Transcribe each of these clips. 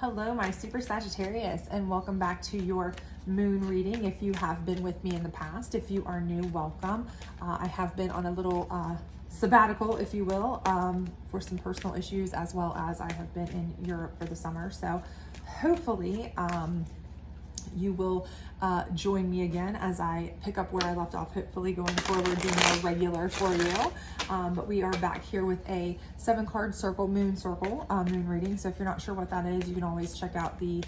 Hello, my super Sagittarius, and welcome back to your moon reading. If you have been with me in the past, if you are new, welcome. I have been on a little sabbatical, if you will, for some personal issues, as well as I have been in Europe for the summer. So hopefully you will join me again as I pick up where I left off, hopefully going forward, being more regular for you. But we are back here with a 7-card circle, moon reading. So if you're not sure what that is, you can always check out the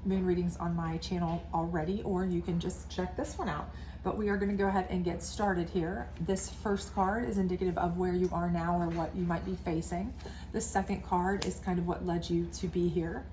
moon readings on my channel already, or you can just check this one out. But we are going to go ahead and get started here. This first card is indicative of where you are now or what you might be facing. The second card is kind of what led you to be here.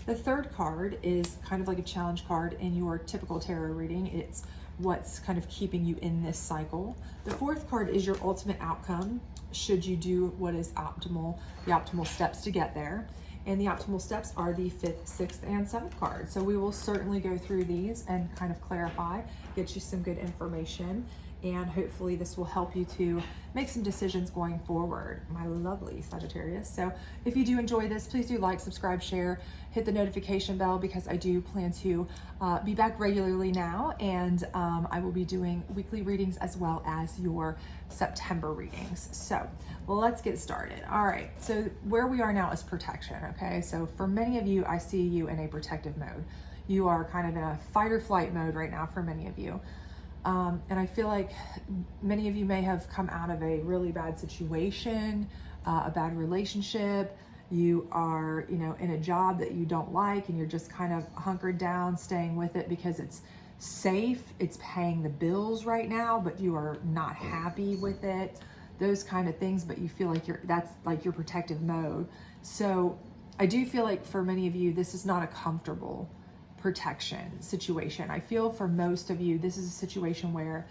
The third card is kind of like a challenge card in your typical tarot reading. It's what's kind of keeping you in this cycle. The fourth card is your ultimate outcome, should you do what is optimal, the optimal steps to get there. And the optimal steps are the 5th, 6th, and 7th card. So we will certainly go through these and kind of clarify, get you some good information, and hopefully this will help you to make some decisions going forward, my lovely Sagittarius. So if you do enjoy this, please do like, subscribe, share, hit the notification bell, because I do plan to be back regularly now, and I will be doing weekly readings as well as your September readings. So let's get started. All right, so where we are now is protection, okay? So for many of you, I see you in a protective mode. You are kind of in a fight or flight mode right now for many of you. And I feel like many of you may have come out of a really bad situation, a bad relationship. You are, in a job that you don't like, and you're just kind of hunkered down, staying with it because it's safe. It's paying the bills right now, but you are not happy with it. Those kind of things, but you feel like that's like your protective mode. So I do feel like for many of you, this is not a comfortable protection situation. I feel for most of you, this is a situation where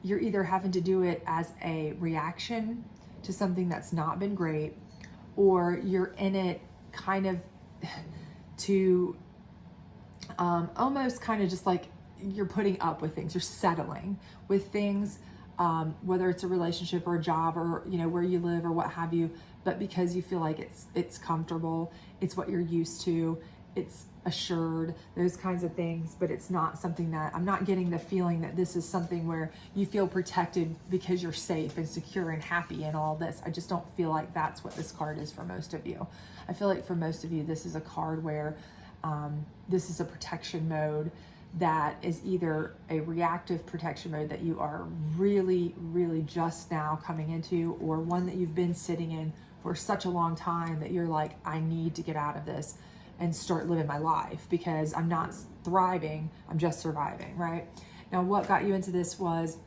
you're either having to do it as a reaction to something that's not been great, or you're in it kind of to almost kind of just like you're putting up with things, you're settling with things, whether it's a relationship or a job or where you live or what have you, but because you feel like it's comfortable, it's what you're used to, it's assured, those kinds of things, but it's not something that, I'm not getting the feeling that this is something where you feel protected because you're safe and secure and happy and all this. I just don't feel like that's what this card is for most of you. I feel like for most of you, this is a card where this is a protection mode that is either a reactive protection mode that you are really, really just now coming into, or one that you've been sitting in for such a long time that you're like, I need to get out of this and start living my life because I'm not thriving, I'm just surviving, right? Now, what got you into this was,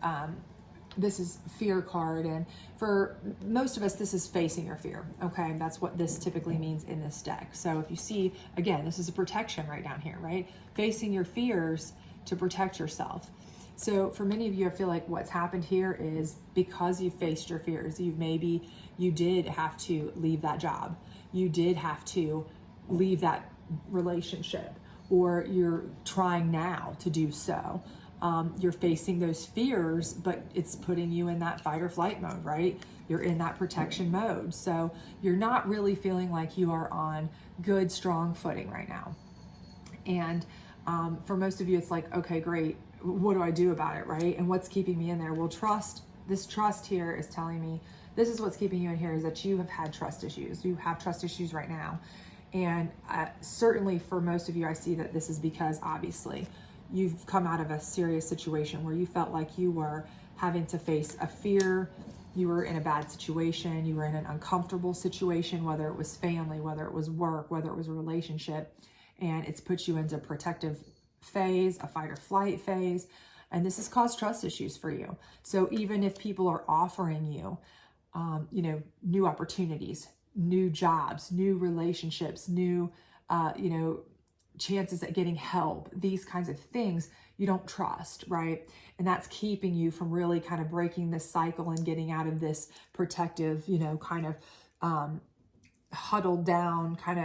this is fear card, and for most of us, this is facing your fear, okay? That's what this typically means in this deck. So if you see, again, this is a protection right down here, right? Facing your fears to protect yourself. So for many of you, I feel like what's happened here is because you faced your fears, you did have to leave that job. You did have to leave that relationship, or you're trying now to do so. You're facing those fears, but it's putting you in that fight or flight mode, right? You're in that protection mode. So you're not really feeling like you are on good, strong footing right now. And for most of you, it's like, okay, great. What do I do about it, right? And what's keeping me in there? Well, this trust here is telling me, this is what's keeping you in here, is that you have had trust issues. You have trust issues right now. And certainly for most of you, I see that this is because obviously you've come out of a serious situation where you felt like you were having to face a fear, you were in a bad situation, you were in an uncomfortable situation, whether it was family, whether it was work, whether it was a relationship, and it's put you into a protective phase, a fight or flight phase, and this has caused trust issues for you. So even if people are offering you, new opportunities, new jobs, new relationships, new, chances at getting help, these kinds of things, you don't trust, right? And that's keeping you from really kind of breaking this cycle and getting out of this protective, kind of huddled down kind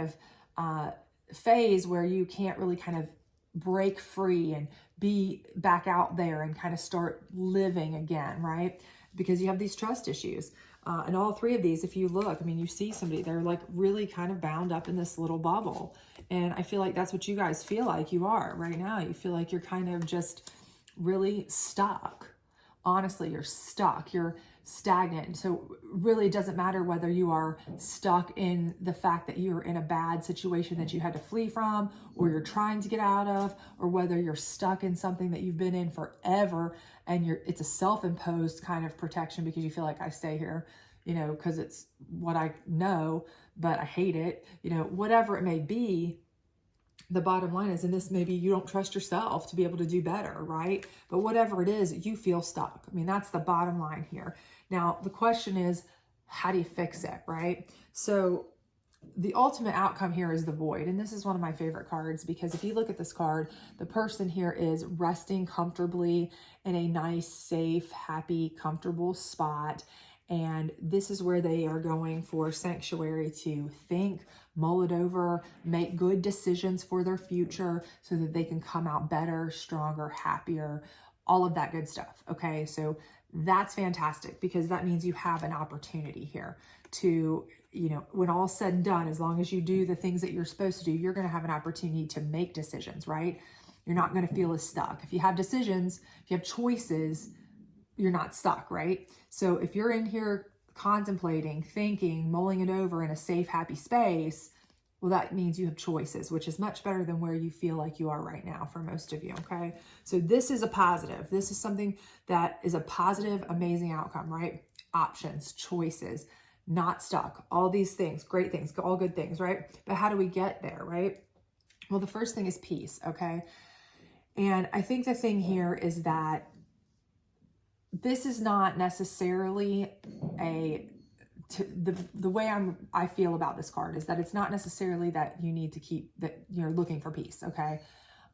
of phase where you can't really kind of break free and be back out there and kind of start living again, right? Because you have these trust issues. And all three of these, if you look, I mean, you see somebody, they're like really kind of bound up in this little bubble. And I feel like that's what you guys feel like you are right now. You feel like you're kind of just really stuck. Honestly, you're stuck. You're stagnant. So really it doesn't matter whether you are stuck in the fact that you're in a bad situation that you had to flee from, or you're trying to get out of, or whether you're stuck in something that you've been in forever and it's a self-imposed kind of protection because you feel like, I stay here, you know, because it's what I know, but I hate it, you know, whatever it may be. The bottom line is, and this, maybe you don't trust yourself to be able to do better, right? But whatever it is, you feel stuck. I mean, that's the bottom line here. Now, the question is, how do you fix it, right? So the ultimate outcome here is the void. And this is one of my favorite cards because if you look at this card, the person here is resting comfortably in a nice, safe, happy, comfortable spot. And this is where they are going for sanctuary to think, mull it over, make good decisions for their future so that they can come out better, stronger, happier, all of that good stuff. Okay, so that's fantastic because that means you have an opportunity here to, you know, when all's said and done, as long as you do the things that you're supposed to do, you're going to have an opportunity to make decisions, right? You're not going to feel as stuck. If you have decisions, if you have choices, you're not stuck, right? So if you're in here contemplating, thinking, mulling it over in a safe, happy space, well, that means you have choices, which is much better than where you feel like you are right now for most of you, okay? So this is a positive. This is something that is a positive, amazing outcome, right? Options, choices, not stuck, all these things, great things, all good things, right? But how do we get there, right? Well, the first thing is peace, okay? And I think the thing here is that this is not necessarily the way I feel about this card is that it's not necessarily that you need to keep that you're looking for peace. Okay.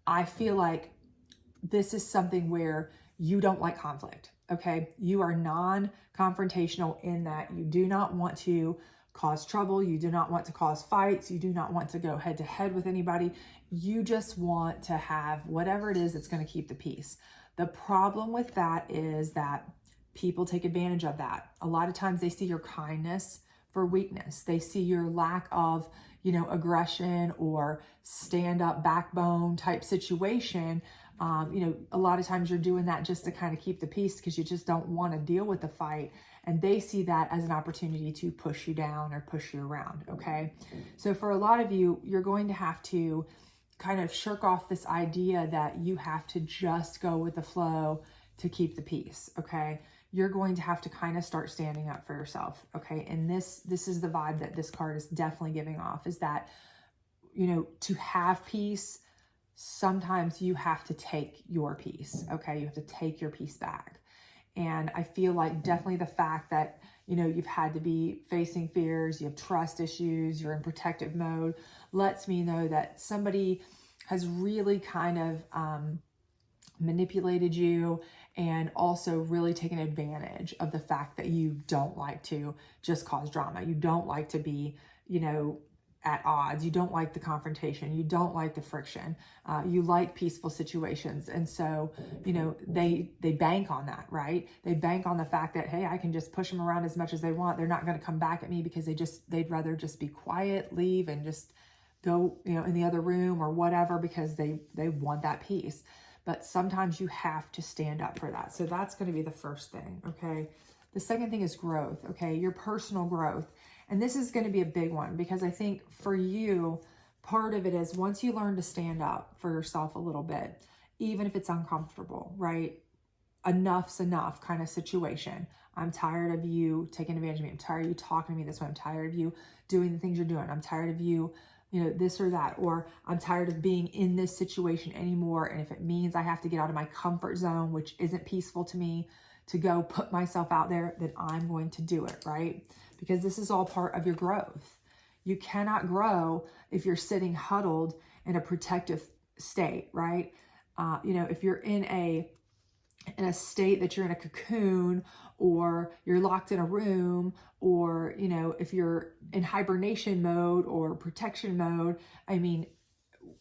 I feel like this is something where you don't like conflict. Okay. You are non-confrontational in that you do not want to cause trouble. You do not want to cause fights. You do not want to go head to head with anybody. You just want to have whatever it is that's going to keep the peace. The problem with that is that people take advantage of that. A lot of times they see your kindness for weakness. They see your lack of, you know, aggression or stand up backbone type situation. You know, a lot of times you're doing that just to kind of keep the peace because you just don't want to deal with the fight. And they see that as an opportunity to push you down or push you around. Okay. So for a lot of you, you're going to have to kind of shirk off this idea that you have to just go with the flow to keep the peace, okay? You're going to have to kind of start standing up for yourself, okay? And this is the vibe that this card is definitely giving off, is that, you know, to have peace, sometimes you have to take your peace, okay? You have to take your peace back. And I feel like definitely the fact that, you know, you've had to be facing fears, you have trust issues, you're in protective mode, lets me know that somebody has really kind of manipulated you and also really taken advantage of the fact that you don't like to just cause drama. You don't like to be, you know, at odds. You don't like the confrontation. You don't like the friction. You like peaceful situations. And so, you know, they bank on that, right? They bank on the fact that, hey, I can just push them around as much as they want. They're not going to come back at me because they'd rather just be quiet, leave, and just go, you know, in the other room or whatever, because they want that peace. But sometimes you have to stand up for that. So that's going to be the first thing. Okay. The second thing is growth. Okay. Your personal growth. And this is going to be a big one because I think for you, part of it is once you learn to stand up for yourself a little bit, even if it's uncomfortable, right? Enough's enough kind of situation. I'm tired of you taking advantage of me. I'm tired of you talking to me this way. I'm tired of you doing the things you're doing. I'm tired of you, you know, this or that, or I'm tired of being in this situation anymore. And if it means I have to get out of my comfort zone, which isn't peaceful to me, to go put myself out there, then I'm going to do it, right? Because this is all part of your growth. You cannot grow if you're sitting huddled in a protective state, right? You know, if you're in a state that you're in a cocoon, or you're locked in a room, or, you know, if you're in hibernation mode or protection mode, I mean,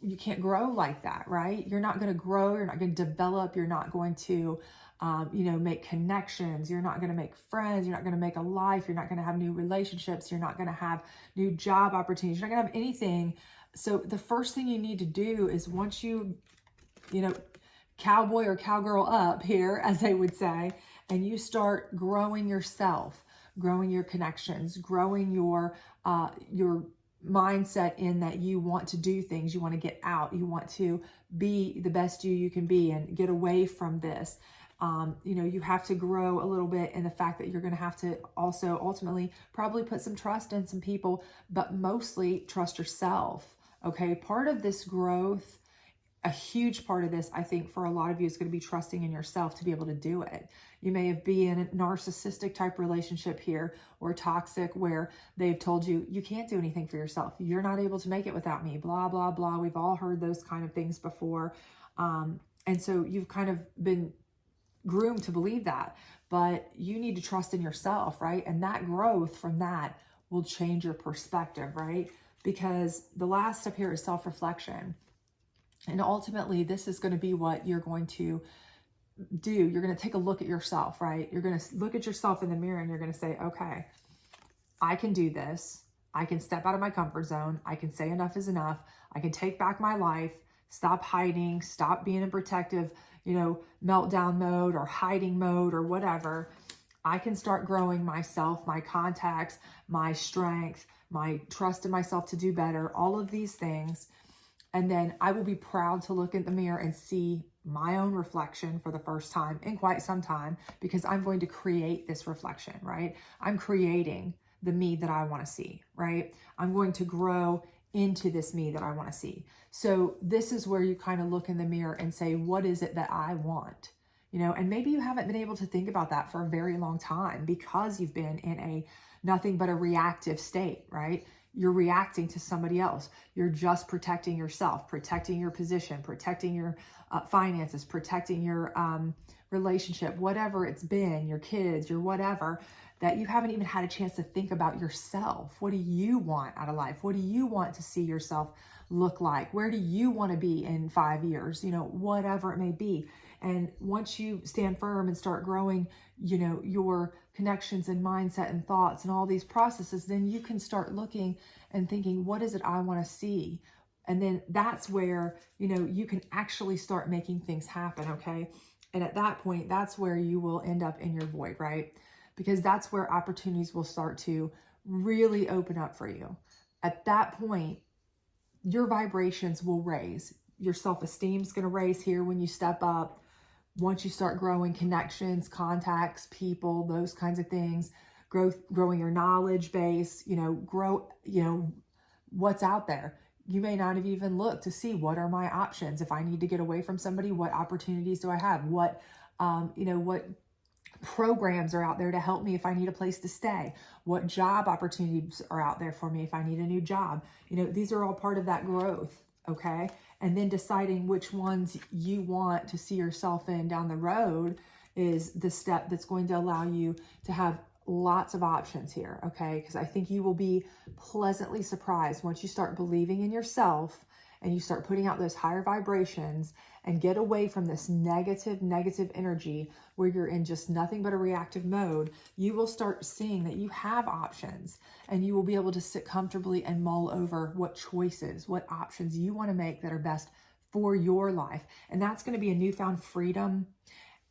you can't grow like that, right? You're not going to grow. You're not going to develop. You're not going to, make connections. You're not going to make friends. You're not going to make a life. You're not going to have new relationships. You're not going to have new job opportunities. You're not going to have anything. So the first thing you need to do is once you, cowboy or cowgirl up here, as they would say, and you start growing yourself, growing your connections, growing your mindset in that you want to do things, you want to get out, you want to be the best you can be and get away from this. You have to grow a little bit in the fact that you're going to have to also ultimately probably put some trust in some people, but mostly trust yourself. Okay. Part of this growth, a huge part of this, I think, for a lot of you is going to be trusting in yourself to be able to do it. You may have been in a narcissistic type relationship here or toxic where they've told you, you can't do anything for yourself. You're not able to make it without me, blah, blah, blah. We've all heard those kind of things before. And so you've kind of been groomed to believe that, but you need to trust in yourself, right? And that growth from that will change your perspective, right? Because the last step here is self-reflection. And ultimately, this is going to be what you're going to do. You're going to take a look at yourself, right? You're going to look at yourself in the mirror and you're going to say, okay, I can do this. I can step out of my comfort zone. I can say enough is enough. I can take back my life, stop hiding, stop being in protective, meltdown mode or hiding mode or whatever. I can start growing myself, my contacts, my strength, my trust in myself to do better, all of these things. And then I will be proud to look in the mirror and see my own reflection for the first time in quite some time, because I'm going to create this reflection, right? I'm creating the me that I want to see, right? I'm going to grow into this me that I want to see. So this is where you kind of look in the mirror and say, what is it that I want? And maybe you haven't been able to think about that for a very long time because you've been in a nothing but a reactive state, right? You're reacting to somebody else. You're just protecting yourself, protecting your position, protecting your finances, protecting your relationship, whatever it's been, your kids, your whatever, that you haven't even had a chance to think about yourself. What do you want out of life? What do you want to see yourself look like? Where do you want to be in 5 years? Whatever it may be. And once you stand firm and start growing, your connections and mindset and thoughts and all these processes, then you can start looking and thinking, what is it I want to see? And then that's where, you can actually start making things happen. Okay. And at that point, that's where you will end up in your void, right? Because that's where opportunities will start to really open up for you. At that point, your vibrations will raise. Your self-esteem is going to raise here when you step up. Once you start growing connections, contacts, people, those kinds of things, growing your knowledge base, grow, what's out there. You may not have even looked to see what are my options. If I need to get away from somebody, what opportunities do I have? What programs are out there to help me if I need a place to stay? What job opportunities are out there for me if I need a new job? These are all part of that growth. Okay. And then deciding which ones you want to see yourself in down the road is the step that's going to allow you to have lots of options here. Okay. Because I think you will be pleasantly surprised once you start believing in yourself and you start putting out those higher vibrations and get away from this negative energy where you're in just nothing but a reactive mode. You will start seeing that you have options, and you will be able to sit comfortably and mull over what choices, what options you want to make that are best for your life. And that's going to be a newfound freedom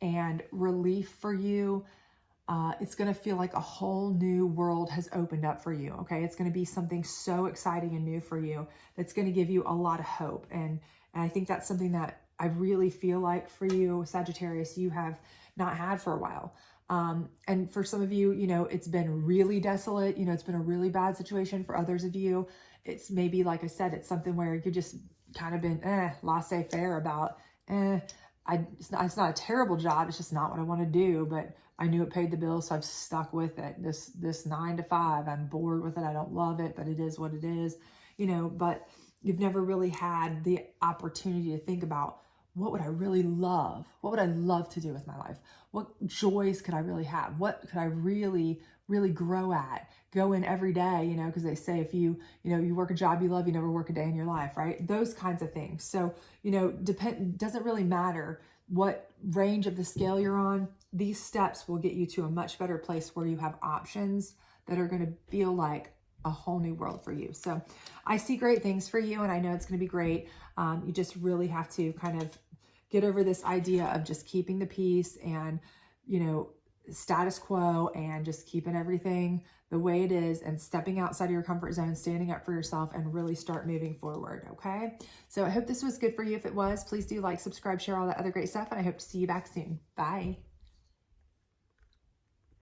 and relief for you. It's going to feel like a whole new world has opened up for you. Okay. It's going to be something so exciting and new for you. That's going to give you a lot of hope. And I think that's something that I really feel like for you, Sagittarius, you have not had for a while. And for some of you, it's been really desolate. It's been a really bad situation. For others of you, it's maybe, like I said, it's something where you're just kind of been laissez-faire about, it's not a terrible job. It's just not what I want to do, but I knew it paid the bills, so I've stuck with it. This 9 to 5, I'm bored with it. I don't love it, but it is what it is, but you've never really had the opportunity to think about, what would I really love? What would I love to do with my life? What joys could I really have? What could I really really grow at. Go in every day, you know, because they say if you know, you work a job you love, you never work a day in your life, right? Those kinds of things. So, you know, doesn't really matter what range of the scale you're on. These steps will get you to a much better place where you have options that are going to feel like a whole new world for you. So I see great things for you, and I know it's going to be great. You just really have to kind of get over this idea of just keeping the peace and, you know, status quo, and just keeping everything the way it is, and stepping outside of your comfort zone, standing up for yourself, and really start moving forward. Okay. So I hope this was good for you. If it was, please do like, subscribe, share all that other great stuff. And I hope to see you back soon. Bye.